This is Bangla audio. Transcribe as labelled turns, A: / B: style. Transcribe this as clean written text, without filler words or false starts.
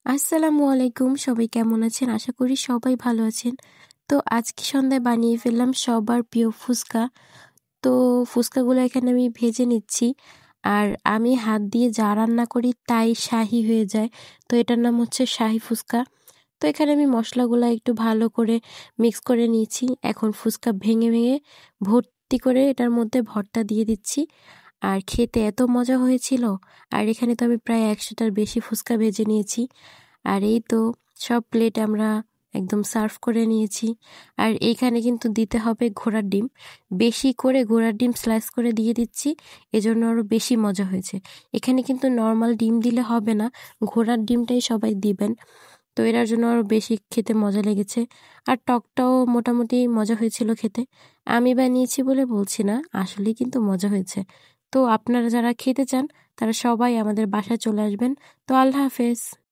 A: আসসালামু আলাইকুম, সবাই কেমন আছেন? আশা করি সবাই ভালো আছেন। তো আজকে সন্ধ্যায় বানিয়ে ফেললাম সবার প্রিয় ফুচকা। তো ফুচকাগুলো এখানে আমি ভেজে নিচ্ছি। আর আমি হাত দিয়ে যা রান্না করি তাই শাহী হয়ে যায়। তো এটার নাম হচ্ছে শাহী ফুচকা। তো এখানে আমি মশলাগুলা একটু ভালো করে মিক্স করে নিয়েছি। এখন ফুচকা ভেঙে ভেঙে ভর্তি করে এটার মধ্যে ভর্তা দিয়ে দিচ্ছি। আর খেতে এত মজা হয়েছিল। আর এখানে তো আমি প্রায় ১০০টার বেশি ফুচকা ভেজে নিয়েছি। আর এই তো সব প্লেট আমরা একদম সার্ভ করে নিয়েছি। আর এইখানে কিন্তু দিতে হবে ঘোড়ার ডিম। বেশি করে ঘোড়ার ডিম স্লাইস করে দিয়ে দিচ্ছি, এজন্য আরো বেশি মজা হয়েছে। এখানে কিন্তু নর্মাল ডিম দিলে হবে না, ঘোড়ার ডিমটাই সবাই দিবেন। তো এটার জন্য আরো বেশি খেতে মজা লেগেছে। আর টকটাও মোটামুটি মজা হয়েছিল খেতে। আমি বানিয়েছি বলে বলছি না, আসলেই কিন্তু মজা হয়েছে। তো আপনারা যারা খেতে চান তারা সবাই আমাদের বাসায় চলে আসবেন। তো আল্লাহ হাফেজ।